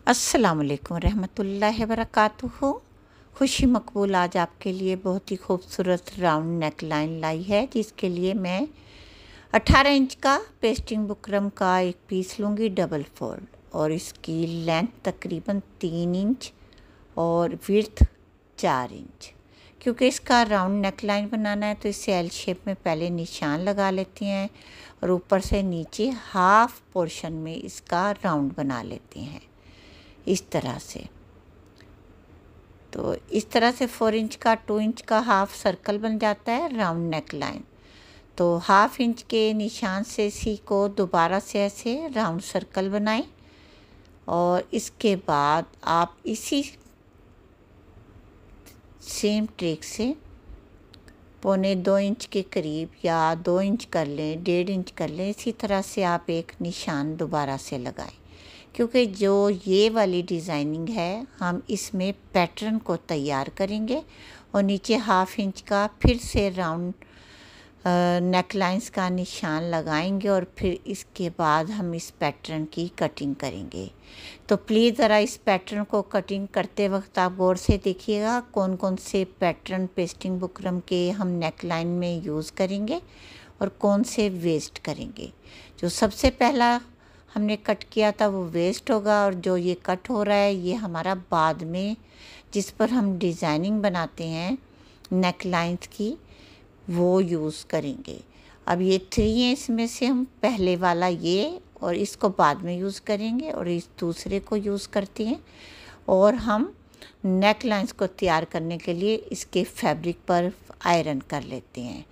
अस्सलामुअलैकुम रहमतुल्लाहि वबरकातुहू। खुशी मकबूल आज आपके लिए बहुत ही खूबसूरत राउंड नेक लाइन लाई है, जिसके लिए मैं 18 इंच का पेस्टिंग बुकरम का एक पीस लूँगी डबल फोल्ड, और इसकी लेंथ तकरीबन 3 इंच और विड्थ 4 इंच। क्योंकि इसका राउंड नेक लाइन बनाना है तो इसे एल शेप में पहले निशान लगा लेती हैं और ऊपर से नीचे हाफ पोर्शन में इसका राउंड बना लेते हैं इस तरह से। तो इस तरह से 4 इंच का 2 इंच का हाफ सर्कल बन जाता है राउंड नेक लाइन। तो हाफ इंच के निशान से इसी को दोबारा से ऐसे राउंड सर्कल बनाएं, और इसके बाद आप इसी सेम ट्रिक से 1.25 इंच के करीब या 2 इंच कर लें, 1.5 इंच कर लें। इसी तरह से आप एक निशान दोबारा से लगाएं, क्योंकि जो ये वाली डिज़ाइनिंग है हम इसमें पैटर्न को तैयार करेंगे और नीचे हाफ इंच का फिर से राउंड नेक लाइंस का निशान लगाएंगे, और फिर इसके बाद हम इस पैटर्न की कटिंग करेंगे। तो प्लीज़ ज़रा इस पैटर्न को कटिंग करते वक्त आप गौर से देखिएगा कौन कौन से पैटर्न पेस्टिंग बुकरम के हम नेक लाइन में यूज़ करेंगे और कौन से वेस्ट करेंगे। जो सबसे पहला हमने कट किया था वो वेस्ट होगा, और जो ये कट हो रहा है ये हमारा बाद में जिस पर हम डिज़ाइनिंग बनाते हैं नेक लाइंस की वो यूज़ करेंगे। अब ये 3 है, इसमें से हम पहले वाला ये और इसको बाद में यूज़ करेंगे और इस दूसरे को यूज़ करते हैं, और हम नेक लाइंस को तैयार करने के लिए इसके फैब्रिक पर आयरन कर लेते हैं।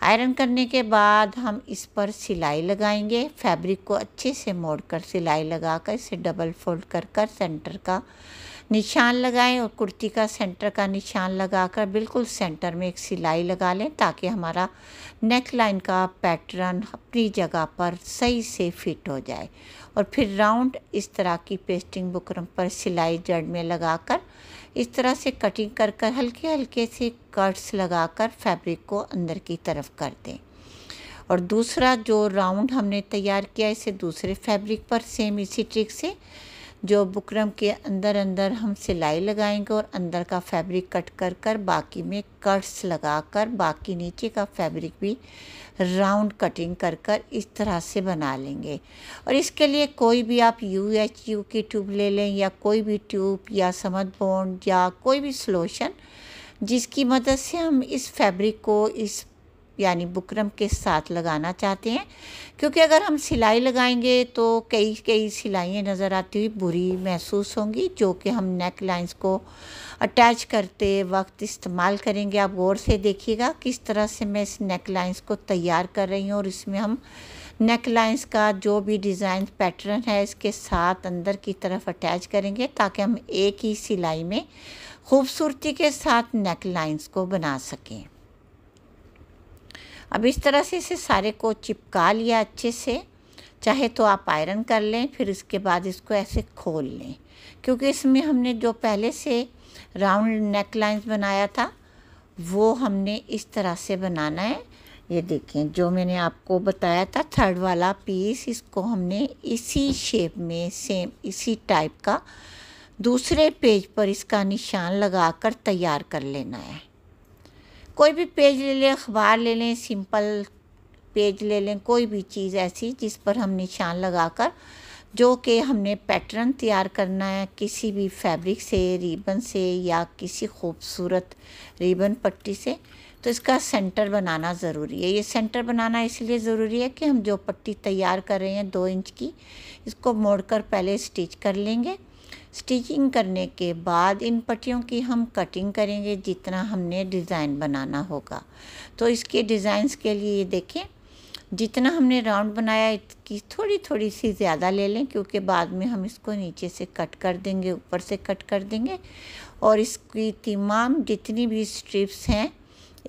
आयरन करने के बाद हम इस पर सिलाई लगाएंगे। फैब्रिक को अच्छे से मोड़कर सिलाई लगाकर इसे डबल फोल्ड कर कर सेंटर का निशान लगाएं, और कुर्ती का सेंटर का निशान लगाकर बिल्कुल सेंटर में एक सिलाई लगा लें, ताकि हमारा नेक लाइन का पैटर्न अपनी जगह पर सही से फिट हो जाए। और फिर राउंड इस तरह की पेस्टिंग बुकरम पर सिलाई जड़ में लगाकर इस तरह से कटिंग कर कर हल्के हल्के से कट्स लगाकर फैब्रिक को अंदर की तरफ कर दें। और दूसरा जो राउंड हमने तैयार किया इसे दूसरे फैब्रिक पर सेम इसी ट्रिक से जो बुकरम के अंदर अंदर हम सिलाई लगाएंगे और अंदर का फैब्रिक कट कर कर बाकी में कट्स लगाकर बाकी नीचे का फैब्रिक भी राउंड कटिंग कर कर इस तरह से बना लेंगे। और इसके लिए कोई भी आप UHU की ट्यूब ले लें, या कोई भी ट्यूब या समद बॉन्ड या कोई भी सॉल्यूशन जिसकी मदद से हम इस फैब्रिक को इस यानी बुकरम के साथ लगाना चाहते हैं। क्योंकि अगर हम सिलाई लगाएंगे तो कई सिलाइयाँ नज़र आती हुई बुरी महसूस होंगी, जो कि हम नेक लाइंस को अटैच करते वक्त इस्तेमाल करेंगे। आप गौर से देखिएगा किस तरह से मैं इस नेक लाइंस को तैयार कर रही हूँ, और इसमें हम नेक लाइंस का जो भी डिज़ाइन पैटर्न है इसके साथ अंदर की तरफ अटैच करेंगे, ताकि हम एक ही सिलाई में खूबसूरती के साथ नेक लाइंस को बना सकें। अब इस तरह से इसे सारे को चिपका लिया अच्छे से। चाहे तो आप आयरन कर लें, फिर इसके बाद इसको ऐसे खोल लें, क्योंकि इसमें हमने जो पहले से राउंड नेक लाइंस बनाया था वो हमने इस तरह से बनाना है। ये देखें जो मैंने आपको बताया था थर्ड वाला पीस, इसको हमने इसी शेप में सेम इसी टाइप का दूसरे पेज पर इसका निशान लगाकर तैयार कर लेना है। कोई भी पेज ले लें, अखबार ले लें, सिंपल पेज ले लें, कोई भी चीज़ ऐसी जिस पर हम निशान लगाकर जो कि हमने पैटर्न तैयार करना है किसी भी फैब्रिक से, रिबन से या किसी खूबसूरत रिबन पट्टी से, तो इसका सेंटर बनाना ज़रूरी है। ये सेंटर बनाना इसलिए ज़रूरी है कि हम जो पट्टी तैयार कर रहे हैं 2 इंच की, इसको मोड़कर पहले स्टिच कर लेंगे। स्टिचिंग करने के बाद इन पट्टियों की हम कटिंग करेंगे जितना हमने डिज़ाइन बनाना होगा। तो इसके डिज़ाइंस के लिए ये देखें जितना हमने राउंड बनाया इसकी थोड़ी थोड़ी सी ज़्यादा ले लें, क्योंकि बाद में हम इसको नीचे से कट कर देंगे, ऊपर से कट कर देंगे, और इसकी तमाम जितनी भी स्ट्रिप्स हैं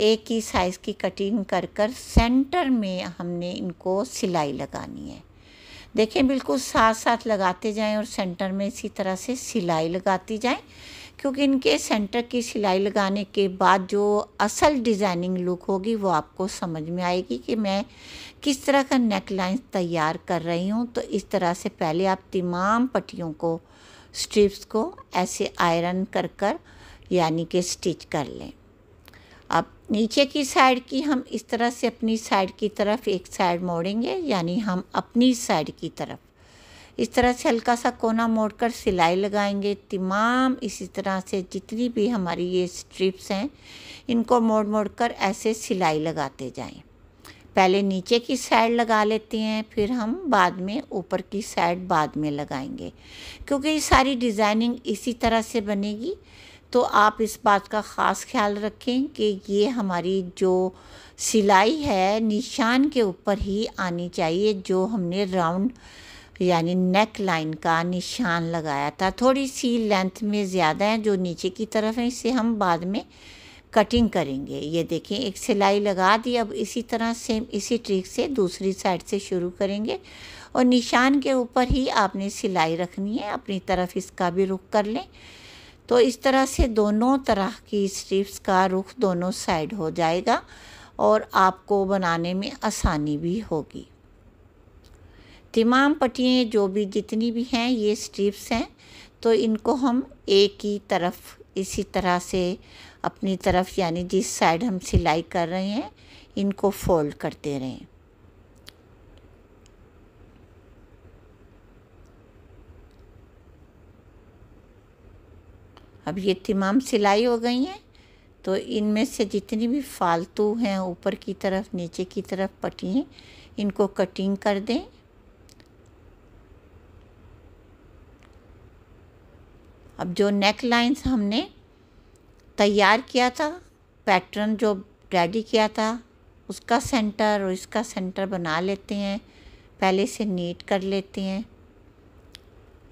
एक ही साइज़ की कटिंग कर कर सेंटर में हमने इनको सिलाई लगानी है। देखें बिल्कुल साथ साथ लगाते जाएं और सेंटर में इसी तरह से सिलाई लगाती जाएं, क्योंकि इनके सेंटर की सिलाई लगाने के बाद जो असल डिज़ाइनिंग लुक होगी वो आपको समझ में आएगी कि मैं किस तरह का नेक लाइन तैयार कर रही हूँ। तो इस तरह से पहले आप तमाम पट्टियों को, स्ट्रिप्स को ऐसे आयरन कर कर यानी कि स्टिच कर लें। अब नीचे की साइड की हम इस तरह से अपनी साइड की तरफ एक साइड मोड़ेंगे, यानी हम अपनी साइड की तरफ इस तरह से हल्का सा कोना मोड़कर सिलाई लगाएंगे। तमाम इसी तरह से जितनी भी हमारी ये स्ट्रिप्स हैं इनको मोड़ मोड़ कर ऐसे सिलाई लगाते जाएं। पहले नीचे की साइड लगा लेते हैं, फिर हम बाद में ऊपर की साइड बाद में लगाएंगे, क्योंकि ये सारी डिज़ाइनिंग इसी तरह से बनेगी। तो आप इस बात का ख़ास ख्याल रखें कि ये हमारी जो सिलाई है निशान के ऊपर ही आनी चाहिए, जो हमने राउंड यानी नेक लाइन का निशान लगाया था। थोड़ी सी लेंथ में ज़्यादा है जो नीचे की तरफ है, इसे हम बाद में कटिंग करेंगे। ये देखिए एक सिलाई लगा दी। अब इसी तरह सेम इसी ट्रिक से दूसरी साइड से शुरू करेंगे और निशान के ऊपर ही आपने सिलाई रखनी है। अपनी तरफ इसका भी रुख कर लें। तो इस तरह से दोनों तरह की स्ट्रिप्स का रुख दोनों साइड हो जाएगा और आपको बनाने में आसानी भी होगी। तमाम पट्टियाँ जो भी जितनी भी हैं ये स्ट्रिप्स हैं, तो इनको हम एक ही तरफ इसी तरह से अपनी तरफ यानी जिस साइड हम सिलाई कर रहे हैं इनको फोल्ड करते रहें। अब ये तमाम सिलाई हो गई हैं, तो इनमें से जितनी भी फालतू हैं ऊपर की तरफ नीचे की तरफ पट्टियाँ इनको कटिंग कर दें। अब जो नेक लाइंस हमने तैयार किया था, पैटर्न जो रेडी किया था, उसका सेंटर और इसका सेंटर बना लेते हैं। पहले से नीट कर लेते हैं।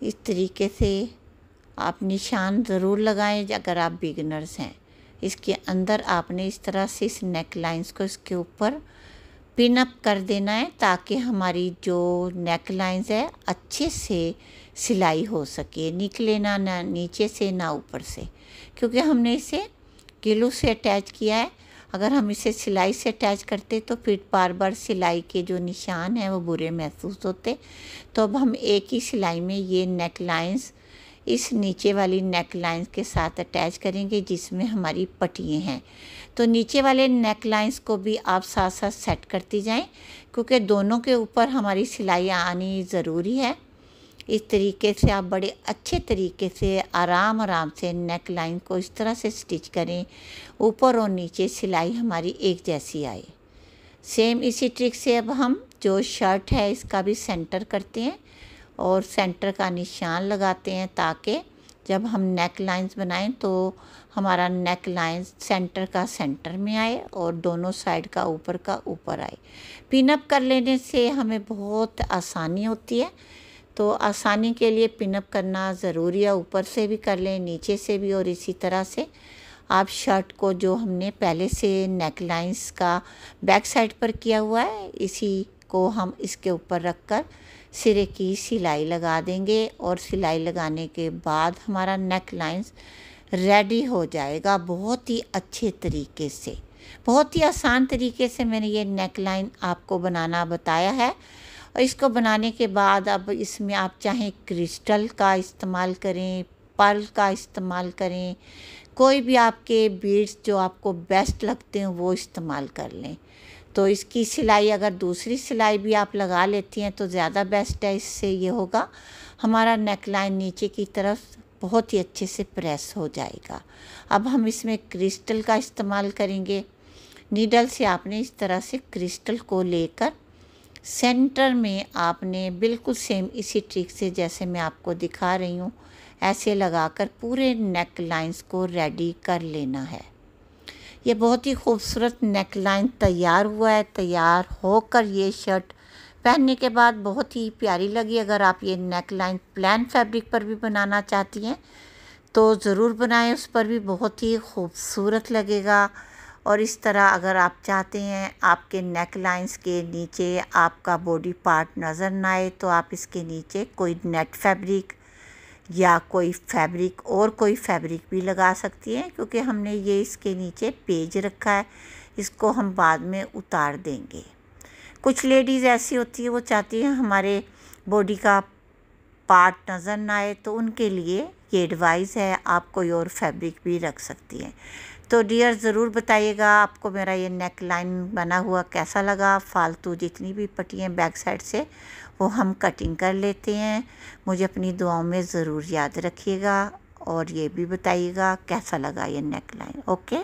इस तरीके से आप निशान ज़रूर लगाएं अगर आप बिगिनर्स हैं। इसके अंदर आपने इस तरह से इस नेक लाइंस को इसके ऊपर पिन अप कर देना है, ताकि हमारी जो नेक लाइंस है अच्छे से सिलाई हो सके, निकले ना नीचे से ना ऊपर से, क्योंकि हमने इसे ग्लू से अटैच किया है। अगर हम इसे सिलाई से अटैच करते तो फिर बार बार सिलाई के जो निशान हैं वो बुरे महसूस होते। तो अब हम एक ही सिलाई में ये नेक लाइंस इस नीचे वाली नेक लाइंस के साथ अटैच करेंगे जिसमें हमारी पट्टियाँ हैं। तो नीचे वाले नेक लाइंस को भी आप साथ साथ सेट करती जाएं, क्योंकि दोनों के ऊपर हमारी सिलाई आनी ज़रूरी है। इस तरीके से आप बड़े अच्छे तरीके से आराम से नेक लाइन को इस तरह से स्टिच करें, ऊपर और नीचे सिलाई हमारी एक जैसी आए। सेम इसी ट्रिक से अब हम जो शर्ट है इसका भी सेंटर करते हैं और सेंटर का निशान लगाते हैं, ताकि जब हम नेक लाइंस बनाएं तो हमारा नेक लाइन सेंटर का सेंटर में आए और दोनों साइड का ऊपर आए। पिन अप कर लेने से हमें बहुत आसानी होती है। तो आसानी के लिए पिन अप करना ज़रूरी है, ऊपर से भी कर लें नीचे से भी। और इसी तरह से आप शर्ट को जो हमने पहले से नेक लाइंस का बैक साइड पर किया हुआ है, इसी को हम इसके ऊपर रख कर सिरे की सिलाई लगा देंगे और सिलाई लगाने के बाद हमारा नेक लाइंस रेडी हो जाएगा बहुत ही अच्छे तरीके से। बहुत ही आसान तरीके से मैंने ये नेक लाइन आपको बनाना बताया है। और इसको बनाने के बाद अब इसमें आप चाहें क्रिस्टल का इस्तेमाल करें, पर्ल का इस्तेमाल करें, कोई भी आपके बीड्स जो आपको बेस्ट लगते हैं वो इस्तेमाल कर लें। तो इसकी सिलाई अगर दूसरी सिलाई भी आप लगा लेती हैं तो ज़्यादा बेस्ट है। इससे ये होगा हमारा नेक लाइन नीचे की तरफ बहुत ही अच्छे से प्रेस हो जाएगा। अब हम इसमें क्रिस्टल का इस्तेमाल करेंगे। नीडल से आपने इस तरह से क्रिस्टल को लेकर सेंटर में आपने बिल्कुल सेम इसी ट्रिक से जैसे मैं आपको दिखा रही हूँ ऐसे लगाकर पूरे नेक लाइंस को रेडी कर लेना है। ये बहुत ही खूबसूरत नेक लाइन तैयार हुआ है। तैयार होकर ये शर्ट पहनने के बाद बहुत ही प्यारी लगी। अगर आप ये नेक लाइन प्लेन फैब्रिक पर भी बनाना चाहती हैं तो ज़रूर बनाएं, उस पर भी बहुत ही खूबसूरत लगेगा। और इस तरह अगर आप चाहते हैं आपके नेक लाइंस के नीचे आपका बॉडी पार्ट नज़र ना आए तो आप इसके नीचे कोई नेट फैब्रिक या कोई फैब्रिक और कोई फैब्रिक भी लगा सकती हैं, क्योंकि हमने ये इसके नीचे पेज रखा है, इसको हम बाद में उतार देंगे। कुछ लेडीज़ ऐसी होती है वो चाहती है हमारे बॉडी का पार्ट नज़र ना आए, तो उनके लिए ये एडवाइस है, आप कोई और फैब्रिक भी रख सकती हैं। तो डियर ज़रूर बताइएगा आपको मेरा ये नेक लाइन बना हुआ कैसा लगा। फालतू जितनी भी पट्टियाँ बैक साइड से वो हम कटिंग कर लेते हैं। मुझे अपनी दुआओं में ज़रूर याद रखिएगा और ये भी बताइएगा कैसा लगा ये नेक लाइन। ओके।